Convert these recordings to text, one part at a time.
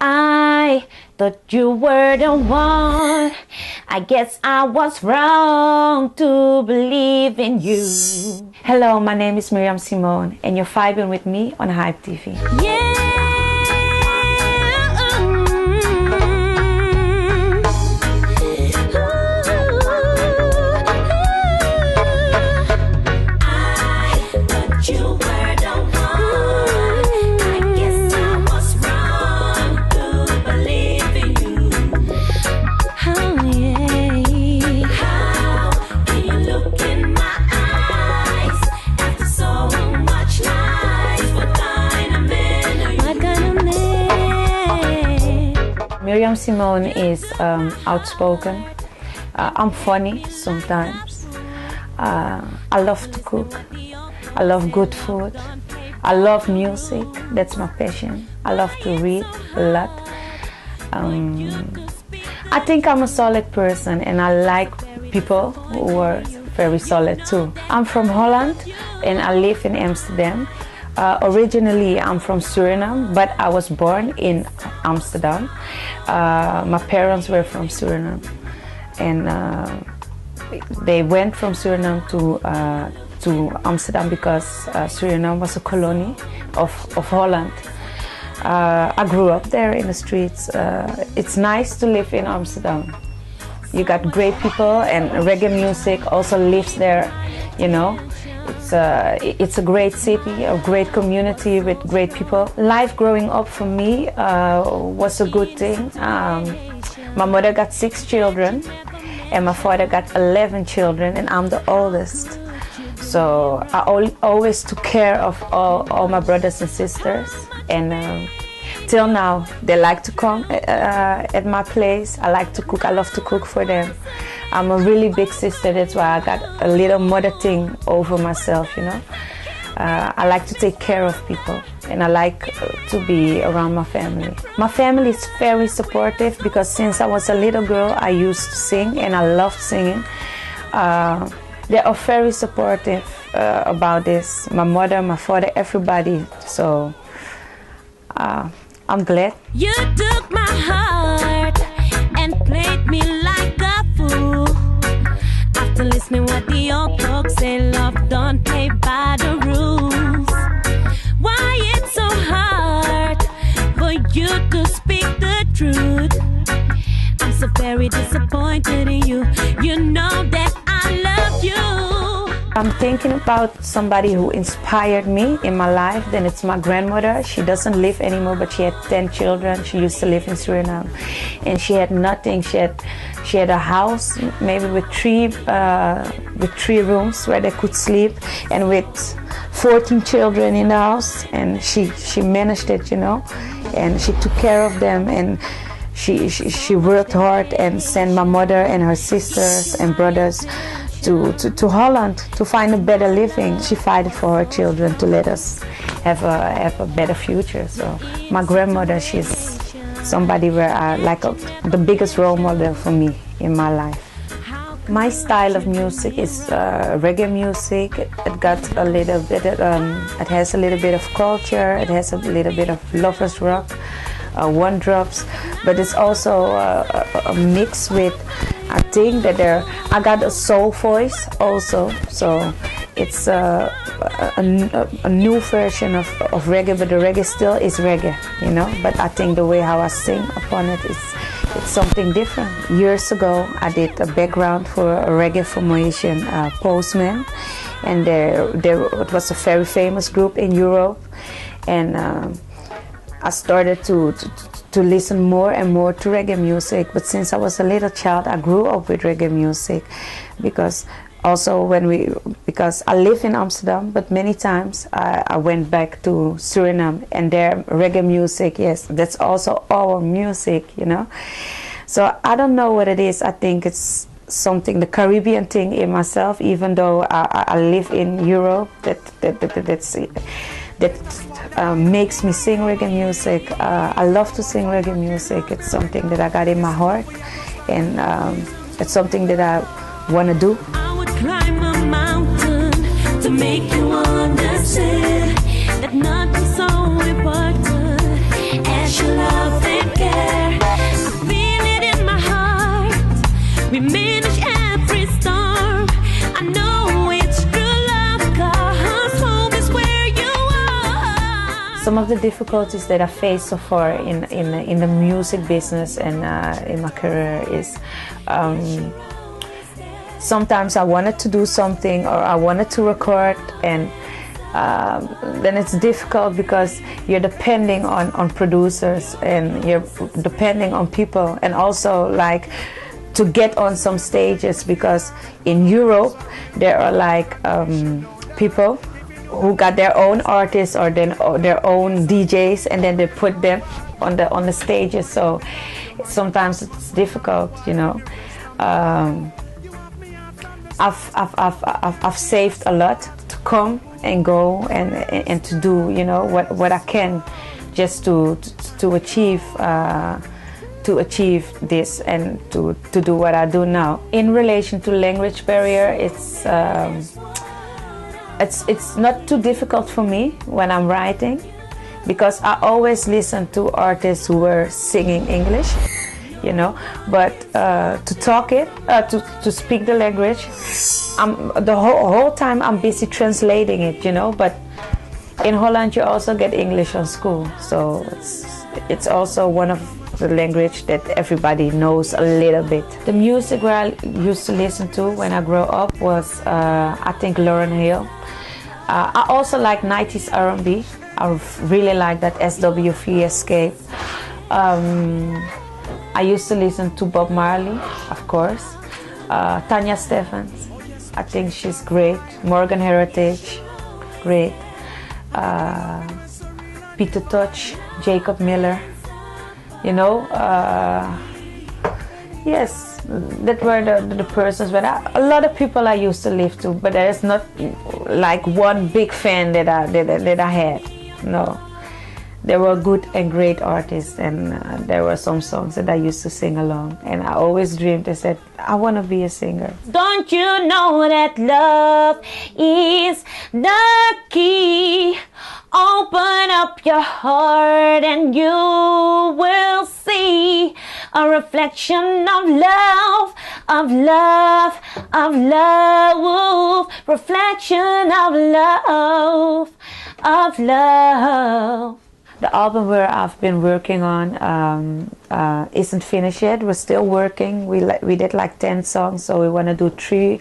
I thought you were the one. I guess I was wrong to believe in you. Hello, my name is Miriam Simone, and you're vibing with me on Hype TV. Yeah. Miriam Simone is outspoken. I'm funny sometimes. I love to cook. I love good food. I love music. That's my passion. I love to read a lot. I think I'm a solid person, and I like people who are very solid too. I'm from Holland and I live in Amsterdam. Originally, I'm from Suriname, but I was born in Amsterdam. My parents were from Suriname, and they went from Suriname to Amsterdam because Suriname was a colony of Holland. I grew up there in the streets. It's nice to live in Amsterdam. You got great people, and reggae music also lives there, you know. It's a great city, a great community with great people. Life growing up for me was a good thing. My mother got 6 children and my father got 11 children, and I'm the oldest. So I always took care of all my brothers and sisters, and till now they like to come at my place. I like to cook. I love to cook for them. I'm a really big sister, that's why I got a little mother thing over myself, you know. I like to take care of people, and I like to be around my family. My family is very supportive because since I was a little girl, I used to sing and I loved singing. They are very supportive about this. My mother, my father, everybody. So I'm glad. You took my heart and played me like a fool. After listening what the old folks say, love don't play by the rules. Why it's so hard for you to speak the truth? I'm so very disappointed in you. You know that I love you. I'm thinking about somebody who inspired me in my life, then it's my grandmother. She doesn't live anymore, but she had 10 children. She used to live in Suriname, and she had nothing. She had a house, maybe with three rooms where they could sleep, and with 14 children in the house, and she managed it, you know, and she took care of them, and she worked hard and sent my mother and her sisters and brothers to Holland to find a better living. She fought for her children to let us have a better future. So my grandmother, she's somebody where I like the biggest role model for me in my life. My style of music is reggae music. It got a little bit. It has a little bit of culture. It has a little bit of lovers rock, one drops, but it's also a mix with. I think that I got a soul voice also, so it's a new version of reggae, but the reggae still is reggae, you know. But I think the way how I sing upon it it's something different. Years ago, I did a background for a reggae formation, Postman, and it was a very famous group in Europe, and I started to listen more and more to reggae music. But since I was a little child, I grew up with reggae music, because I live in Amsterdam, but many times I went back to Suriname, and their reggae music, yes, that's also our music, you know. So I don't know what it is. I think it's something, the Caribbean thing in myself, even though I live in Europe, that makes me sing reggae music. I love to sing reggae music. It's something that I got in my heart, and it's something that I want to do. I would climb a mountain to make you understand that nothing's so important as your love and care. the difficulties that I faced so far in the music business and in my career is sometimes I wanted to do something or I wanted to record, and then it's difficult because you're depending on producers and you're depending on people, and also like to get on some stages, because in Europe there are like people who got their own artists or then their own DJs, and then they put them on the stages. So sometimes it's difficult, you know. I've saved a lot to come and go and to do, you know, what I can just to achieve this and to do what I do now. In relation to language barrier, it's not too difficult for me when I'm writing, because I always listen to artists who were singing English, you know, but to talk it, to speak the language, the whole time I'm busy translating it, you know. But in Holland you also get English on school, so it's also one of the language that everybody knows a little bit. The music where I used to listen to when I grew up was I think Lauryn Hill. I also like 90s R&B. I really like that SWV Escape. I used to listen to Bob Marley, of course. Tanya Stephens, I think she's great. Morgan Heritage, great. Peter Tosh, Jacob Miller, you know. Yes, that were the persons. But a lot of people I used to live to, but there is not like one big fan that I had. No, there were good and great artists, and there were some songs that I used to sing along. And I always dreamed. I said, I want to be a singer. Don't you know that love is the key? Open up your heart and you will see a reflection of love, of love, of love, reflection of love, of love. The album where I've been working on isn't finished yet. We're still working. We did like 10 songs, so we want to do 3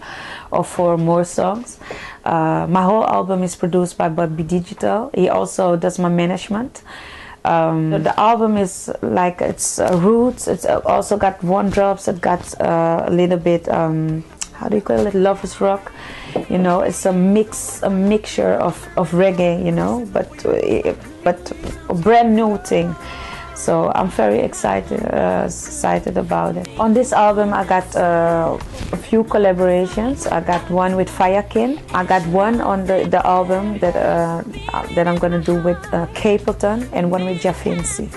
or 4 more songs. My whole album is produced by Bobby Digital. He also does my management. The album is like, it's roots. It's also got one drops. It got a little bit, how do you call it, lovers rock. You know, it's a mixture of reggae, you know, but a brand new thing. So I'm very excited about it. On this album I got a few collaborations. I got one with Firekin. I got one on the album that I'm gonna do with Capleton, and one with Javinci.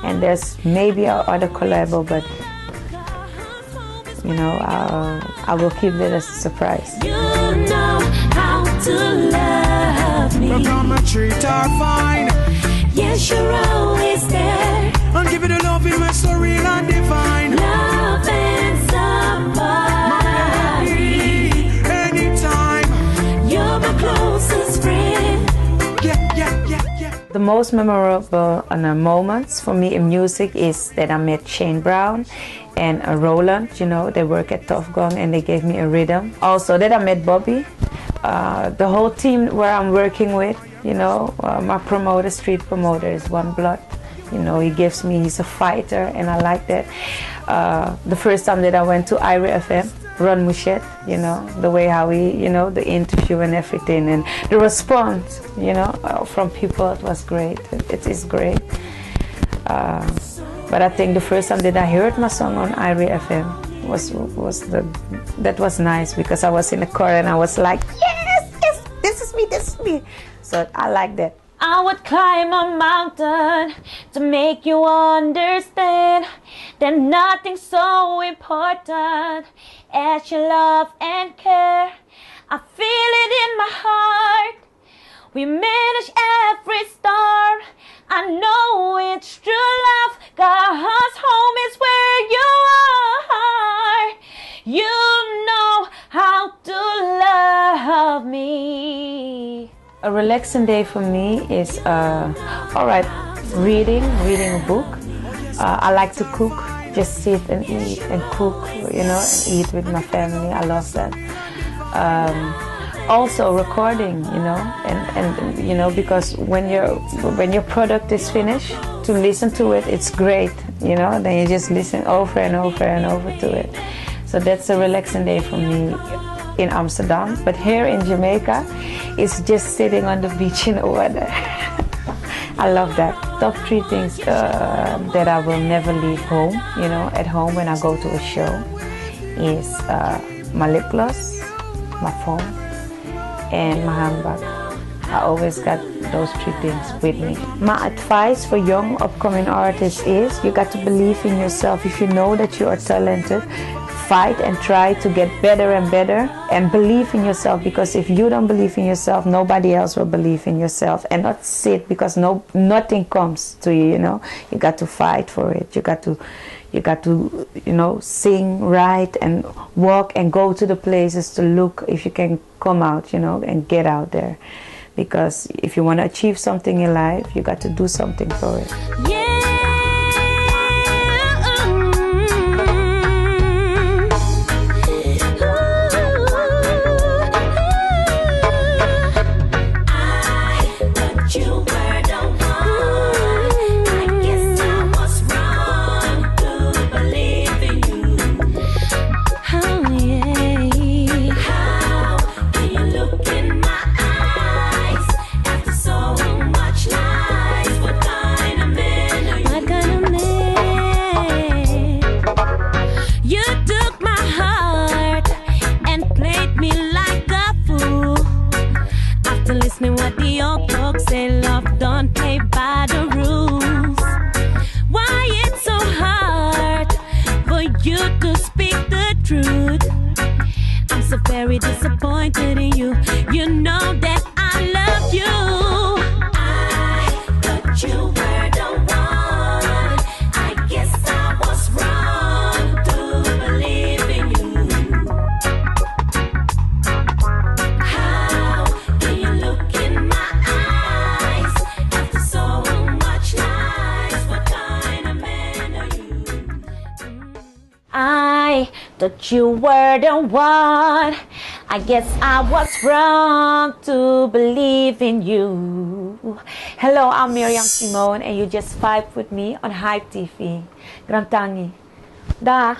And there's maybe other collabo, but you know, I will keep it as a surprise. You know how to love me. Mama treat her fine. Yes, you're always there. And give it a love in my story and divine. Love and somebody. Anytime. You're my closest friend. Yeah. The most memorable moments for me in music is that I met Shane Brown and Roland. You know, they work at Tough Gong and they gave me a rhythm. Also that I met Bobby. The whole team where I'm working with, you know, my promoter, street promoter, is One Blood. You know, he's a fighter, and I like that. The first time that I went to IRI FM, Ron Mouchette, you know, the way how he, you know, the interview and everything, and the response, you know, from people, it was great. It is great. But I think the first time that I heard my song on IRI FM that was nice, because I was in the car and I was like, yes, this is me. So I like that. I would climb a mountain to make you understand that nothing's so important as your love and care. I feel it in my heart. We manage every storm. I know it's true love. God's home is where you are. You know how to love me. A relaxing day for me is, all right, reading a book. I like to cook, just sit and eat and cook, you know, and eat with my family. I love that. Also recording, you know, and you know, because when your product is finished, to listen to it, it's great, you know. Then you just listen over and over and over to it. So that's a relaxing day for me in Amsterdam. But here in Jamaica, it's just sitting on the beach in the water. I love that. Top 3 things that I will never leave home, you know, at home when I go to a show is my lip gloss, my phone, and my handbag. I always got those 3 things with me. My advice for young upcoming artists is you got to believe in yourself. If you know that you are talented, fight and try to get better and better, and believe in yourself, because if you don't believe in yourself, nobody else will believe in yourself. And not sit because nothing comes to you, you know. You got to fight for it. You got to you know, sing, write, and walk and go to the places to look if you can come out, you know, and get out there. Because if you want to achieve something in life, you got to do something for it. Yeah. What the old folks say, love don't play by the rules. Why it's so hard for you to speak the truth? I'm so very disappointed in you. You know that I love you. I thought you were the one. I guess I was wrong to believe in you. I thought you were the one. I guess I was wrong to believe in you. Hello, I'm Miriam Simone, and you just vibe with me on Hype TV. Grantangi. Dag.